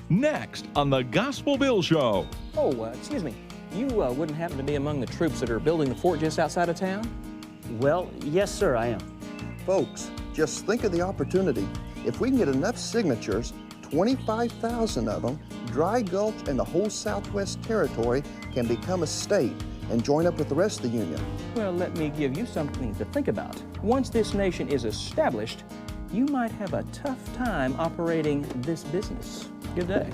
Next on the Gospel Bill Show. Oh, excuse me. You wouldn't happen to be among the troops that are building the fort just outside of town? Well, yes, sir, I am. Folks, just think of the opportunity. If we can get enough signatures, 25,000 of them, Dry Gulch and the whole Southwest Territory can become a state and join up with the rest of the Union. Well, let me give you something to think about. Once this nation is established, you might have a tough time operating this business. Good day.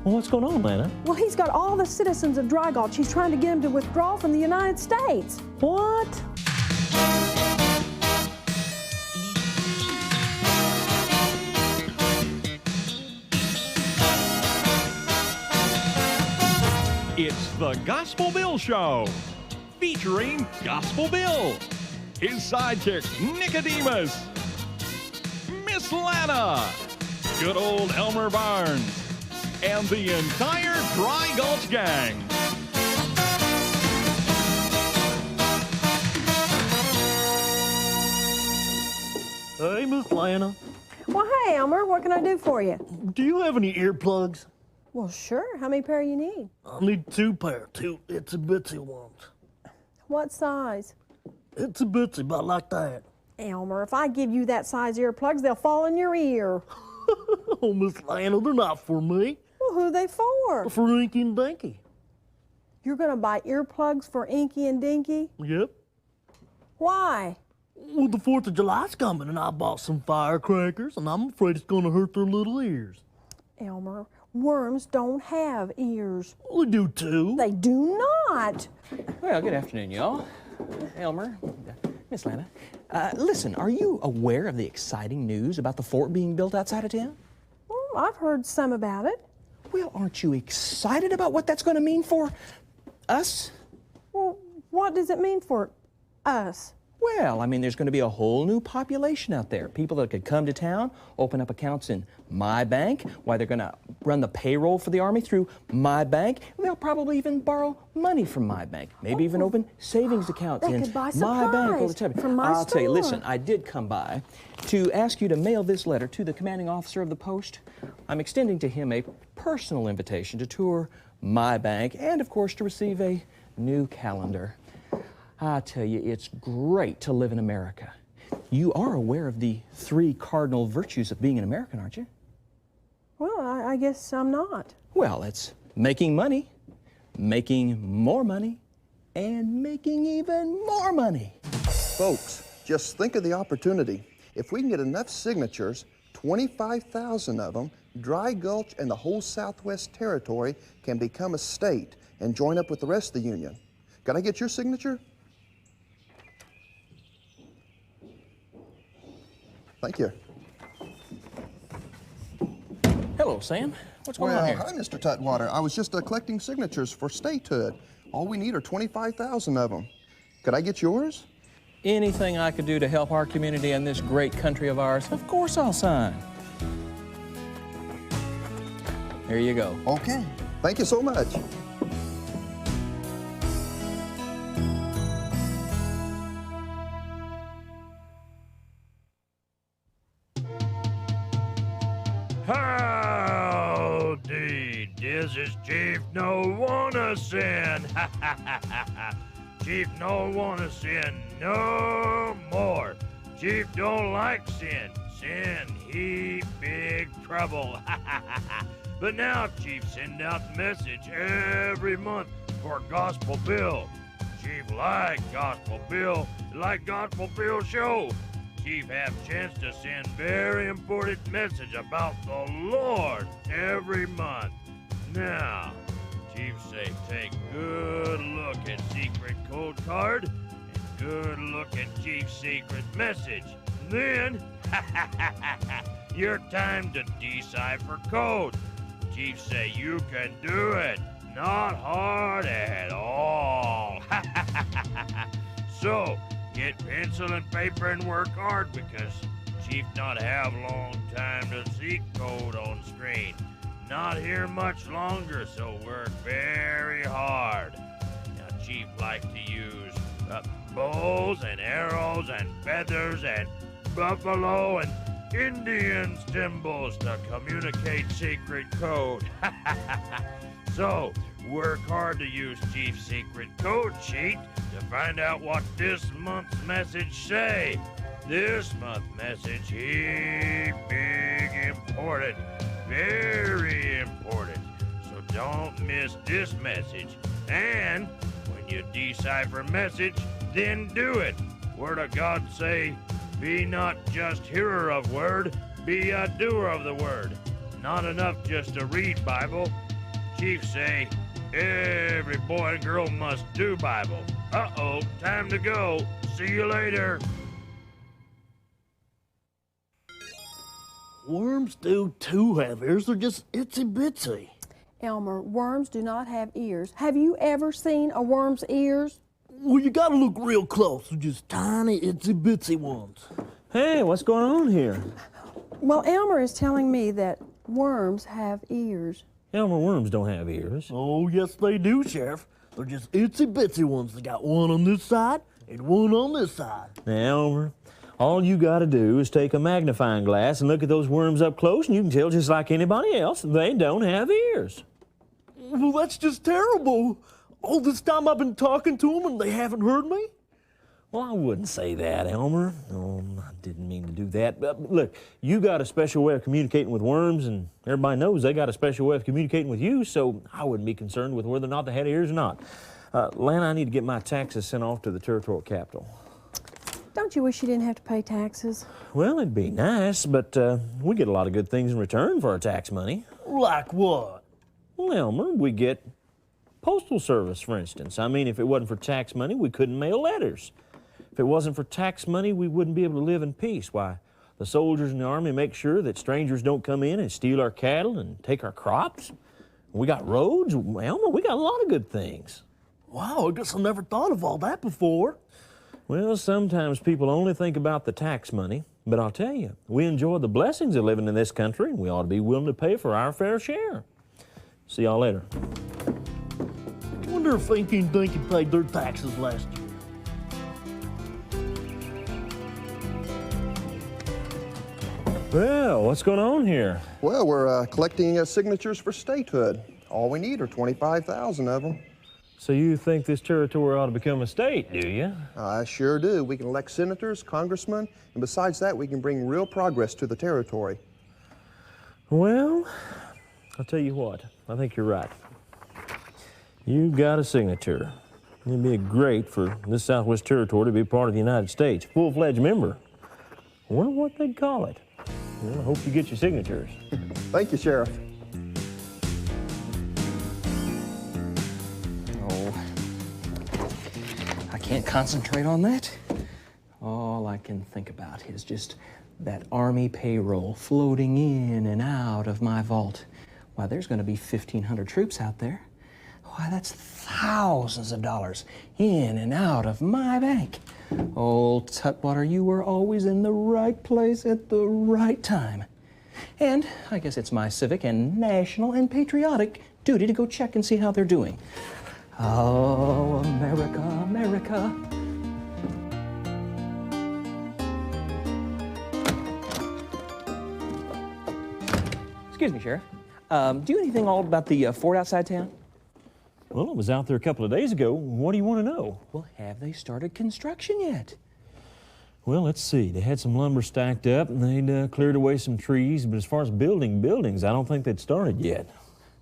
Well, what's going on, Lana? Well, he's got all the citizens of Dry Gulch. He's trying to get them to withdraw from the United States. What? It's the Gospel Bill Show, featuring Gospel Bill, his sidekick Nicodemus, Miss Lana, good old Elmer Barnes, and the entire Dry Gulch gang. Hey, Miss Lana. Well, hey, Elmer, what can I do for you? Do you have any earplugs? Well, sure. How many pair you need? I need 2 pair, 2 itsy-bitsy ones. What size? Itsy-bitsy, about like that. Elmer, if I give you that size earplugs, they'll fall in your ear. Oh, Miss Lana, they're not for me. Well, who are they for? For Inky and Dinky. You're going to buy earplugs for Inky and Dinky? Yep. Why? Well, the 4th of July's coming, and I bought some firecrackers, and I'm afraid it's going to hurt their little ears. Elmer, worms don't have ears. Well, they do too. They do not. Well, good afternoon, y'all. Elmer, Miss Lana. Listen, are you aware of the exciting news about the fort being built outside of town? Well, I've heard some about it. Well, aren't you excited about what that's going to mean for us? Well, what does it mean for us? Well, I mean, there's going to be a whole new population out there. People that could come to town, open up accounts in my bank, why they're going to run the payroll for the Army through my bank. They'll probably even borrow money from my bank, maybe even open savings accounts They in could buy my bank all the supplies time. from my I'll tell you, store. listen, I did come by to ask you to mail this letter to the commanding officer of the post. I'm extending to him a personal invitation to tour my bank and, of course, to receive a new calendar. I tell you, it's great to live in America. You are aware of the 3 cardinal virtues of being an American, aren't you? Well, I guess I'm not. Well, it's making money, making more money, and making even more money. Folks, just think of the opportunity. If we can get enough signatures, 25,000 of them, Dry Gulch and the whole Southwest Territory can become a state and join up with the rest of the Union. Can I get your signature? Thank you. Hello, Sam. What's going on here? Hi, Mr. Tutwater. I was just collecting signatures for statehood. All we need are 25,000 of them. Could I get yours? Anything I could do to help our community and this great country of ours, of course I'll sign. There you go. Okay. Thank you so much. Howdy, this is Chief No Wanna Sin. Chief No Wanna Sin no more. Chief don't like sin. Sin, he big trouble. But now Chief send out message every month for Gospel Bill. Chief like Gospel Bill show. Chief have chance to send very important message about the Lord every month. Now, Chief say take good look at secret code card and good look at Chief's secret message. Then, your time to decipher code. Chief say you can do it. Not hard at all. So, get pencil and paper and work hard because Chief not have long time to see code on screen. Not here much longer, so work very hard. Now, Chief like to use bows and arrows and feathers and buffalo and Indian symbols to communicate secret code. So, work hard to use Chief's secret code sheet to find out what this month's message say. This month's message is big important, very important. So don't miss this message. And when you decipher message, then do it. Word of God say, be not just hearer of word, be a doer of the word. Not enough just to read Bible. Chief say, every boy and girl must do Bible. Uh-oh, time to go. See you later. Worms do too have ears. They're just itsy bitsy. Elmer, worms do not have ears. Have you ever seen a worm's ears? Well, you gotta look real close. They're just tiny itsy bitsy ones. Hey, what's going on here? Well, Elmer is telling me that worms have ears. Elmer, worms don't have ears. Oh, yes, they do, Sheriff. They're just itsy bitsy ones. They got one on this side and one on this side. Now, Elmer, all you gotta do is take a magnifying glass and look at those worms up close, and you can tell just like anybody else, they don't have ears. Well, that's just terrible. All this time I've been talking to them and they haven't heard me? Well, I wouldn't say that, Elmer. No, I didn't mean to do that. But look, you got a special way of communicating with worms, and everybody knows they got a special way of communicating with you, so I wouldn't be concerned with whether or not they had ears or not. Lana, I need to get my taxes sent off to the territorial capital. Don't you wish you didn't have to pay taxes? Well, it'd be nice, but we get a lot of good things in return for our tax money. Like what? Well, Elmer, we get postal service, for instance. I mean, if it wasn't for tax money, we couldn't mail letters. If it wasn't for tax money, we wouldn't be able to live in peace. Why, the soldiers in the Army make sure that strangers don't come in and steal our cattle and take our crops. We got roads. Elmer, we got a lot of good things. Wow, I guess I never thought of all that before. Well, sometimes people only think about the tax money, but I'll tell you, we enjoy the blessings of living in this country, and we ought to be willing to pay for our fair share. See y'all later. I wonder if Inky and Dinky paid their taxes last year. Well, what's going on here? Well, we're collecting signatures for statehood. All we need are 25,000 of them. So you think this territory ought to become a state, do you? I sure do. We can elect senators, congressmen, and besides that, we can bring real progress to the territory. Well, I'll tell you what, I think you're right. You got a signature. It'd be great for this Southwest Territory to be part of the United States, full-fledged member. I wonder what they'd call it. Well, I hope you get your signatures. Thank you, Sheriff. Oh, I can't concentrate on that. All I can think about is just that Army payroll floating in and out of my vault. Why, there's going to be 1,500 troops out there. Why, that's thousands of dollars in and out of my bank. Old Tutwater, you were always in the right place at the right time. And I guess it's my civic and national and patriotic duty to go check and see how they're doing. Oh, America, America. Excuse me, Sheriff. Do you know anything all about the fort outside town? Well, it was out there a couple of days ago. What do you want to know? Well, have they started construction yet? Well, let's see. They had some lumber stacked up, and they'd cleared away some trees, but as far as building buildings, I don't think they'd started yet.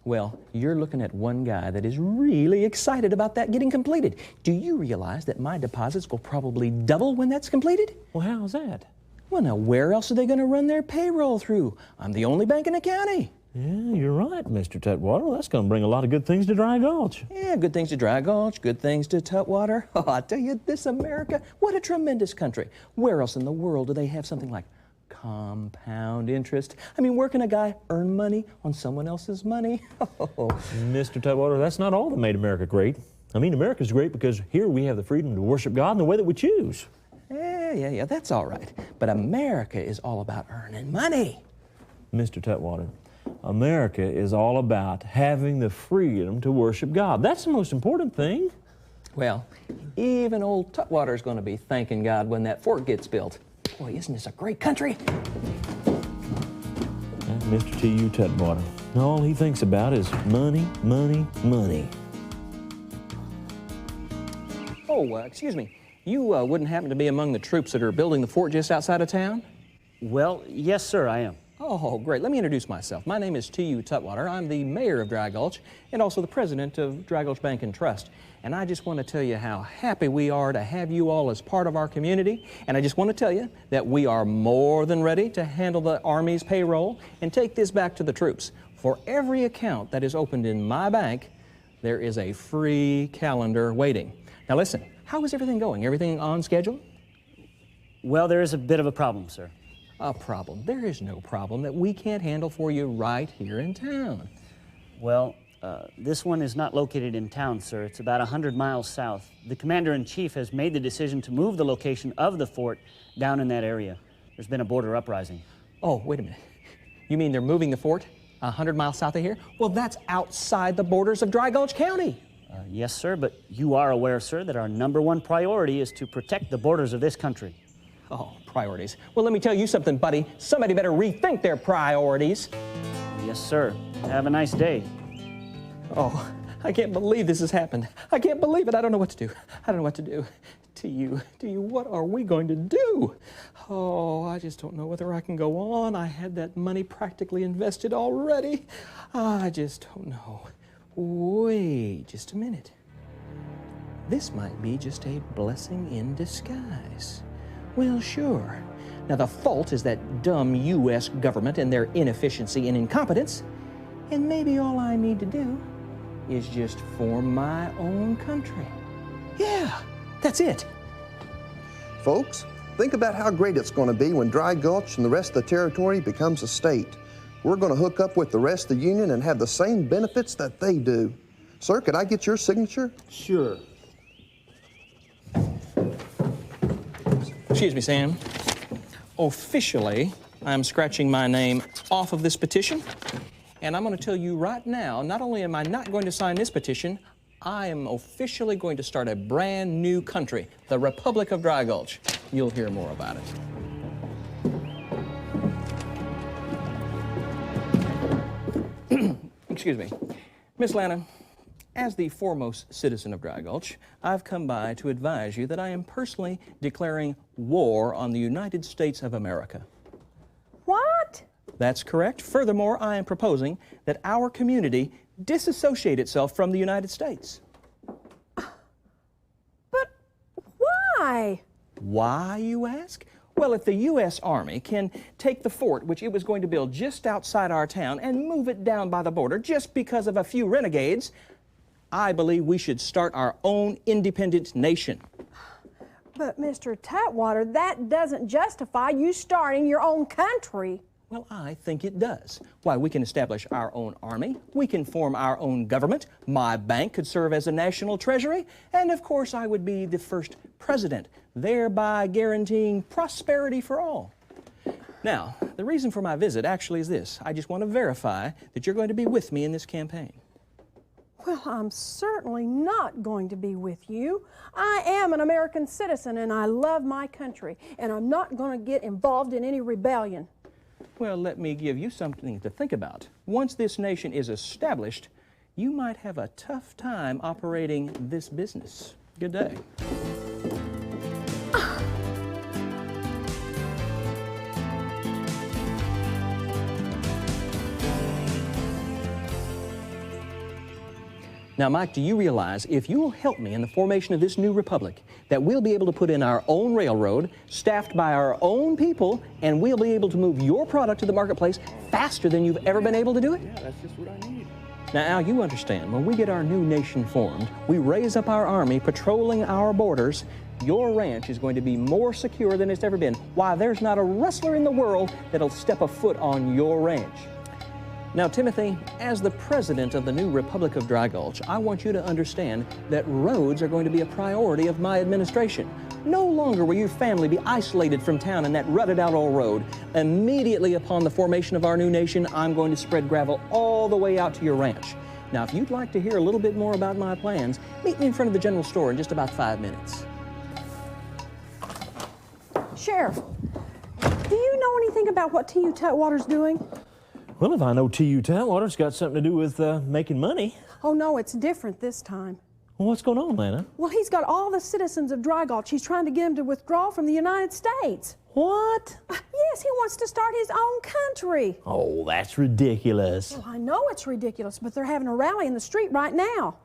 Well, you're looking at one guy that is really excited about that getting completed. Do you realize that my deposits will probably double when that's completed? Well, how's that? Well, now, where else are they going to run their payroll through? I'm the only bank in the county. Yeah, you're right, Mr. Tutwater. Well, that's going to bring a lot of good things to Dry Gulch. Yeah, good things to Dry Gulch, good things to Tutwater. Oh, I tell you, this America, what a tremendous country. Where else in the world do they have something like compound interest? I mean, where can a guy earn money on someone else's money? Oh. Mr. Tutwater, that's not all that made America great. I mean, America's great because here we have the freedom to worship God in the way that we choose. Yeah, that's all right. But America is all about earning money. Mr. Tutwater, America is all about having the freedom to worship God. That's the most important thing. Well, even old Tutwater's going to be thanking God when that fort gets built. Boy, isn't this a great country? Mr. T.U. Tutwater. All he thinks about is money, money, money. Oh, excuse me. You wouldn't happen to be among the troops that are building the fort just outside of town? Well, yes, sir, I am. Oh, great. Let me introduce myself. My name is T.U. Tutwater. I'm the mayor of Dry Gulch and also the president of Dry Gulch Bank and Trust. And I just want to tell you how happy we are to have you all as part of our community. And I just want to tell you that we are more than ready to handle the Army's payroll and take this back to the troops. For every account that is opened in my bank, there is a free calendar waiting. Now listen, how is everything going? Everything on schedule? Well, there is a bit of a problem, sir. A problem? There is no problem that we can't handle for you right here in town. Well, this one is not located in town, sir. It's about 100 miles south. The commander-in-chief has made the decision to move the location of the fort down in that area. There's been a border uprising. Oh, wait a minute. You mean they're moving the fort 100 miles south of here? Well, that's outside the borders of Dry Gulch County. Yes, sir, but you are aware, sir, that our #1 priority is to protect the borders of this country. Oh, priorities. Well, let me tell you something, buddy. Somebody better rethink their priorities. Yes, sir. Have a nice day. Oh, I can't believe this has happened. I can't believe it. I don't know what to do. I don't know what to do. To you, what are we going to do? Oh, I just don't know whether I can go on. I had that money practically invested already. I just don't know. Wait just a minute. This might be just a blessing in disguise. Well, sure. Now, the fault is that dumb U.S. government and their inefficiency and incompetence. And maybe all I need to do is just form my own country. Yeah, that's it. Folks, think about how great it's going to be when Dry Gulch and the rest of the territory becomes a state. We're going to hook up with the rest of the Union and have the same benefits that they do. Sir, could I get your signature? Sure. Excuse me, Sam. Officially, I'm scratching my name off of this petition. And I'm going to tell you right now, not only am I not going to sign this petition, I am officially going to start a brand new country, the Republic of Dry Gulch. You'll hear more about it. Excuse me. Miss Lana, as the foremost citizen of Dry Gulch, I've come by to advise you that I am personally declaring war on the United States of America. What? That's correct. Furthermore, I am proposing that our community disassociate itself from the United States. But why? Why, you ask? Well, if the U.S. Army can take the fort, which it was going to build just outside our town, and move it down by the border just because of a few renegades, I believe we should start our own independent nation. But, Mr. Tutwater, that doesn't justify you starting your own country. Well, I think it does. Why, we can establish our own army, we can form our own government, my bank could serve as a national treasury, and of course I would be the first president, thereby guaranteeing prosperity for all. Now, the reason for my visit actually is this. I just want to verify that you're going to be with me in this campaign. Well, I'm certainly not going to be with you. I am an American citizen and I love my country, and I'm not going to get involved in any rebellion. Well, let me give you something to think about. Once this nation is established, you might have a tough time operating this business. Good day. Now, Mike, do you realize if you'll help me in the formation of this new republic, that we'll be able to put in our own railroad, staffed by our own people, and we'll be able to move your product to the marketplace faster than you've ever been able to do it? Yeah, that's just what I need. Now, Al, you understand, when we get our new nation formed, we raise up our army patrolling our borders, your ranch is going to be more secure than it's ever been. Why, there's not a rustler in the world that'll step a foot on your ranch. Now, Timothy, as the president of the new Republic of Dry Gulch, I want you to understand that roads are going to be a priority of my administration. No longer will your family be isolated from town in that rutted out old road. Immediately upon the formation of our new nation, I'm going to spread gravel all the way out to your ranch. Now, if you'd like to hear a little bit more about my plans, meet me in front of the general store in just about 5 minutes. Sheriff, do you know anything about what T.U. Tutwater's doing? Well, if I know TU Tutwater's got something to do with making money. Oh, no, it's different this time. Well, what's going on, Lana? Well, he's got all the citizens of Dry Gulch. He's trying to get them to withdraw from the United States. What? Yes, he wants to start his own country. Oh, that's ridiculous. Well, I know it's ridiculous, but they're having a rally in the street right now.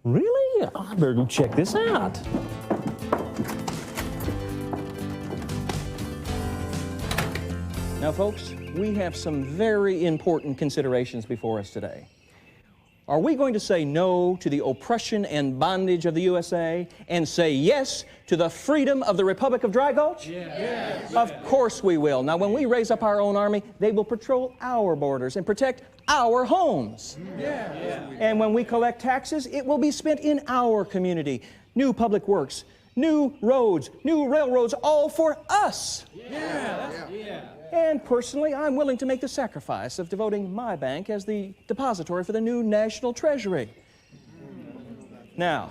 Really? I better go check this out. Now, folks, we have some very important considerations before us today. Are we going to say no to the oppression and bondage of the USA and say yes to the freedom of the Republic of Dry Gulch? Yes. Of course we will. Now, when we raise up our own army, they will patrol our borders and protect our homes. Yes. And when we collect taxes, it will be spent in our community. New public works, new roads, new railroads, all for us. Yeah. And personally, I'm willing to make the sacrifice of devoting my bank as the depository for the new national treasury. Now,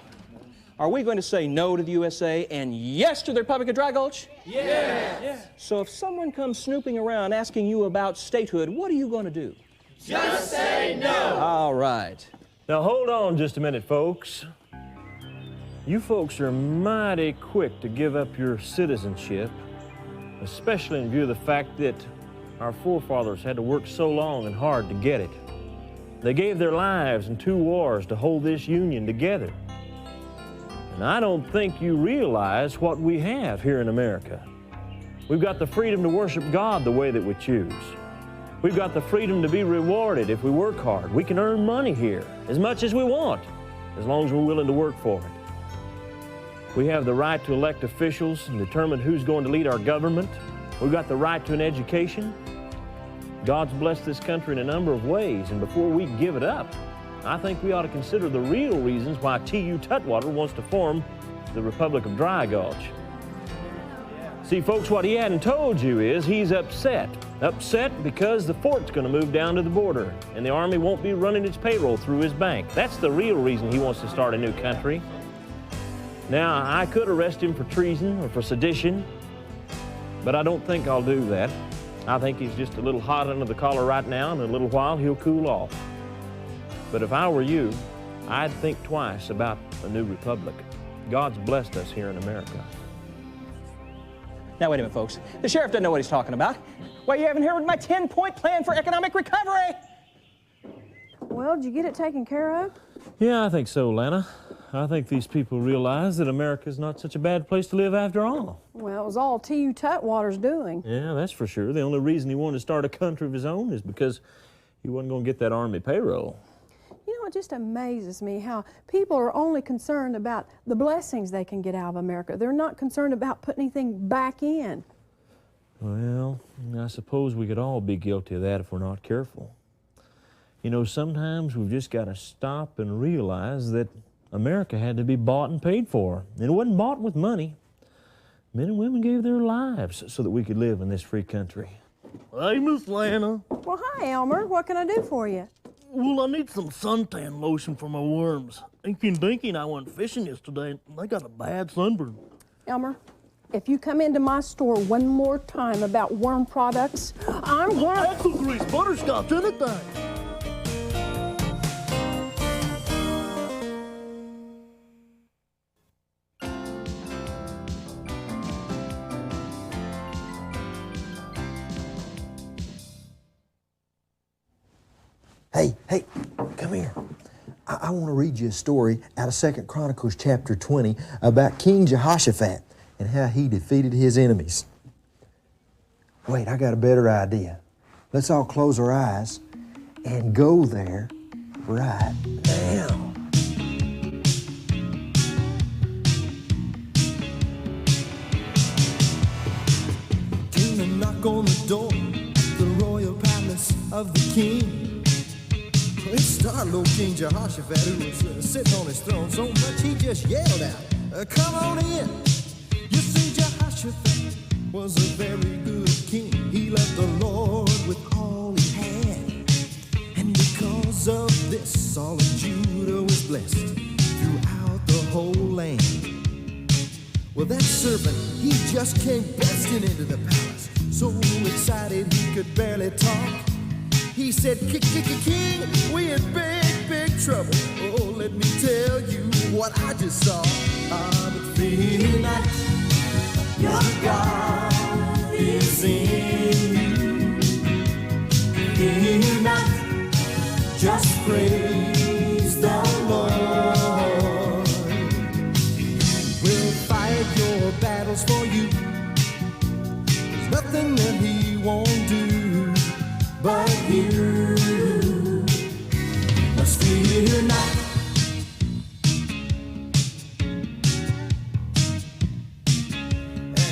are we going to say no to the USA and yes to the Republic of Dry Gulch? Yes. So if someone comes snooping around asking you about statehood, what are you going to do? Just say no. All right. Now, hold on just a minute, folks. You folks are mighty quick to give up your citizenship, especially in view of the fact that our forefathers had to work so long and hard to get it. They gave their lives in 2 wars to hold this union together. And I don't think you realize what we have here in America. We've got the freedom to worship God the way that we choose. We've got the freedom to be rewarded if we work hard. We can earn money here as much as we want, as long as we're willing to work for it. We have the right to elect officials and determine who's going to lead our government. We've got the right to an education. God's blessed this country in a number of ways, and before we give it up, I think we ought to consider the real reasons why TU Tutwater wants to form the Republic of Dry Gulch. See, folks, what he hadn't told you is he's upset. Upset because the fort's going to move down to the border, and the Army won't be running its payroll through his bank. That's the real reason he wants to start a new country. Now, I could arrest him for treason or for sedition, but I don't think I'll do that. I think he's just a little hot under the collar right now, and in a little while he'll cool off. But if I were you, I'd think twice about a new republic. God's blessed us here in America. Now, wait a minute, folks. The sheriff doesn't know what he's talking about. Why, you haven't heard my 10-point plan for economic recovery? Well, did you get it taken care of? Yeah, I think so, Lana. I think these people realize that America's not such a bad place to live after all. Well, it was all TU Tutwater's doing. Yeah, that's for sure. The only reason he wanted to start a country of his own is because he wasn't going to get that Army payroll. You know, it just amazes me how people are only concerned about the blessings they can get out of America. They're not concerned about putting anything back in. Well, I suppose we could all be guilty of that if we're not careful. You know, sometimes we've just got to stop and realize that America had to be bought and paid for. And it wasn't bought with money. Men and women gave their lives so that we could live in this free country. Hey, Miss Lana. Well, hi, Elmer. What can I do for you? Well, I need some suntan lotion for my worms. Inky and Dinky and I went fishing yesterday, and they got a bad sunburn. Elmer, if you come into my store one more time about worm products, I'm going to... Axle grease, butterscotch, anything. Hey, come here. I want to read you a story out of 2 Chronicles chapter 20 about King Jehoshaphat and how he defeated his enemies. Wait, I got a better idea. Let's all close our eyes and go there right now. Came and knock on the door, the royal palace of the king. It startled old King Jehoshaphat, who was sitting on his throne so much he just yelled out, "Come on in." You see, Jehoshaphat was a very good king. He loved the Lord with all he had. And because of this, all of Judah was blessed throughout the whole land. Well, that servant, he just came bursting into the palace, so excited he could barely talk. He said, King, we in big trouble. Oh, let me tell you what I just saw. But fear not, your God is in you. Fear not, just praise the Lord. We'll fight your battles for you. There's nothing that he won't do. But you must fear not.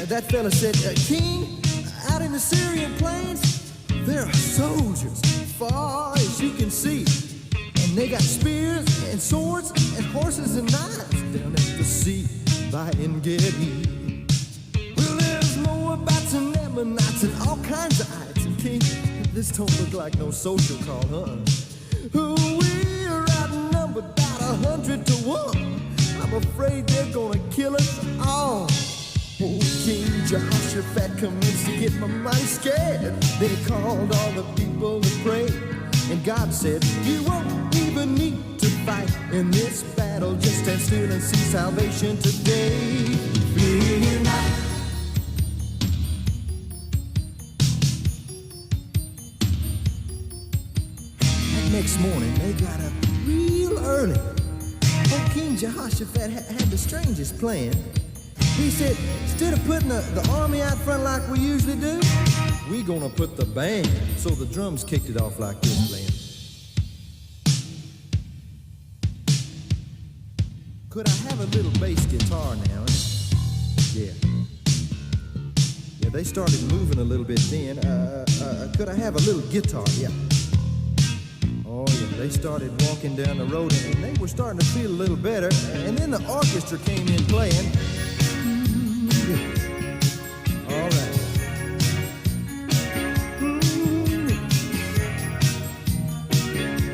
That fella said, King, out in the Syrian plains, there are soldiers far as you can see. And they got spears and swords and horses and knives down at the sea by En-Gedi. Well, there's Moabites and Ammonites and all kinds of ites. And King, this don't look like no social call, We are outnumbered about 100 to 1. I'm afraid they're gonna kill us all. Oh, King Jehoshaphat commenced to get my mighty scared. Then he called all the people to pray. And God said, you won't even need to fight in this battle. Just stand still and see salvation today. Fear not. Next morning, they got up real early. Oh, King Jehoshaphat had the strangest plan. He said, instead of putting the army out front like we usually do, we gonna put the band. So the drums kicked it off like this, playing. Could I have a little bass guitar now? Yeah. Yeah, they started moving a little bit then. Could I have a little guitar? Yeah. Oh, yeah, they started walking down the road, and they were starting to feel a little better. And then the orchestra came in playing. All right.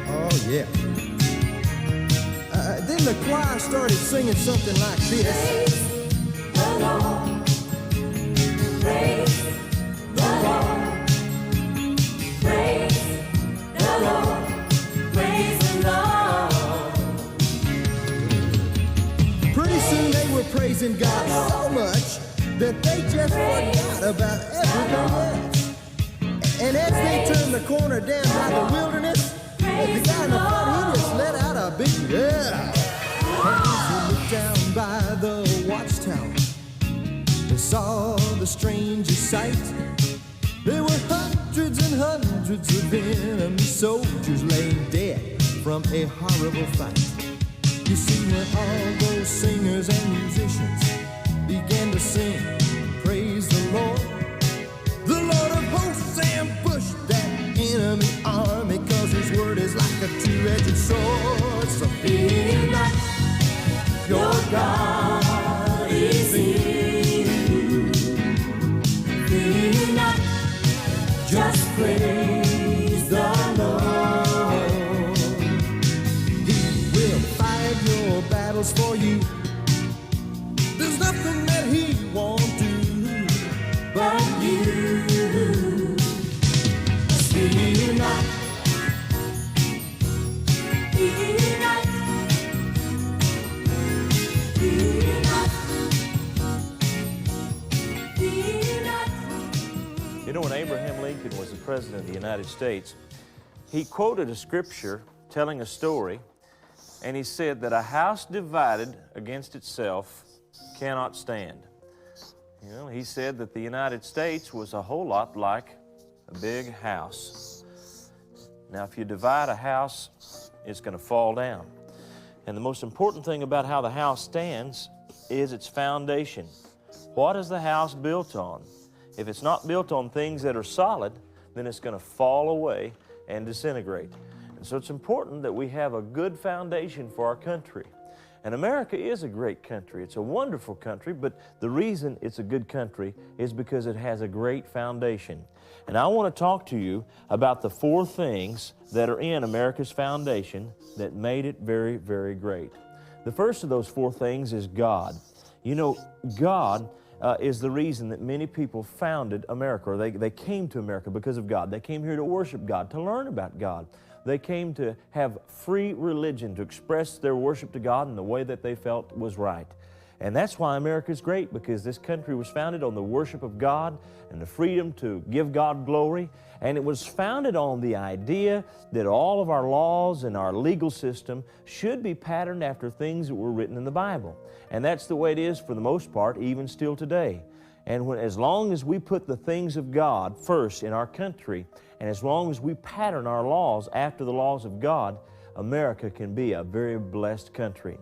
Oh, yeah. Then the choir started singing something like this. Praise the Lord. Praise the Lord. Praise the Lord. Praise the Lord. Pretty soon they were praising God so much that they just forgot about everything else. And as they turned the corner down by the wilderness, the guy in the front, he just let out a big yeah. As they looked down by the watchtower, they saw the strangest sight. There were hundreds and hundreds of enemy soldiers laying dead from a horrible fight. You see, when all those singers and musicians began to sing, praise the Lord of hosts ambushed that enemy army, 'cause his word is like a two-edged sword. So fear not, your God is in you. Fear not, just praise the Lord. He will fight your battles for you. There's nothing that he won't do, but you fear not, fear not, fear not, fear not. You know, when Abraham Lincoln was the President of the United States, he quoted a scripture telling a story, and he said that a house divided against itself cannot stand. You know, he said that the United States was a whole lot like a big house. Now, if you divide a house, it's going to fall down. And the most important thing about how the house stands is its foundation. What is the house built on? If it's not built on things that are solid, then it's going to fall away and disintegrate. And so it's important that we have a good foundation for our country. And America is a great country. It's a wonderful country, but the reason it's a good country is because it has a great foundation. And I want to talk to you about the 4 things that are in America's foundation that made it very, very great. The first of those 4 things is God. You know, God is the reason that many people founded America, or they came to America because of God. They came here to worship God, to learn about God. They came to have free religion, to express their worship to God in the way that they felt was right. And that's why America is great, because this country was founded on the worship of God and the freedom to give God glory. And it was founded on the idea that all of our laws and our legal system should be patterned after things that were written in the Bible. And that's the way it is for the most part, even still today. And as long as we put the things of God first in our country, and as long as we pattern our laws after the laws of God, America can be a very blessed country.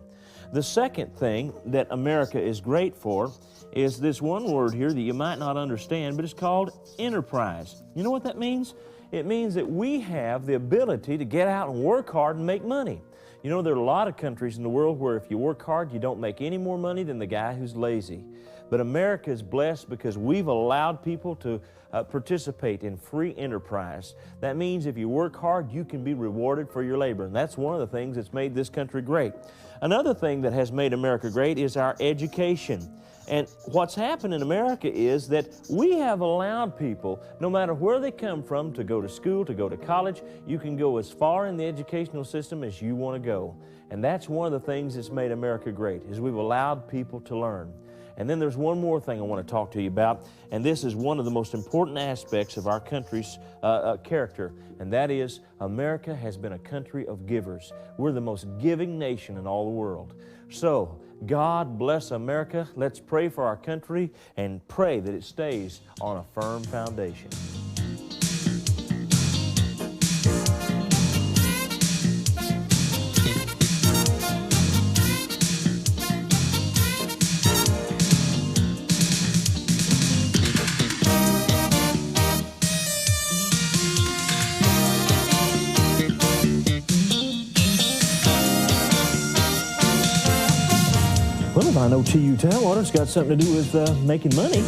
The second thing that America is great for is this one word here that you might not understand, but it's called enterprise. You know what that means? It means that we have the ability to get out and work hard and make money. You know, there are a lot of countries in the world where if you work hard, you don't make any more money than the guy who's lazy. But America is blessed because we've allowed people to participate in free enterprise. That means if you work hard, you can be rewarded for your labor. And that's one of the things that's made this country great. Another thing that has made America great is our education. And what's happened in America is that we have allowed people, no matter where they come from, to go to school, to go to college. You can go as far in the educational system as you want to go. And that's one of the things that's made America great, is we've allowed people to learn. And then there's one more thing I want to talk to you about, and this is one of the most important aspects of our country's character, and that is America has been a country of givers. We're the most giving nation in all the world. So, God bless America. Let's pray for our country and pray that it stays on a firm foundation. Well, if I know TU Tile Water's got something to do with making money,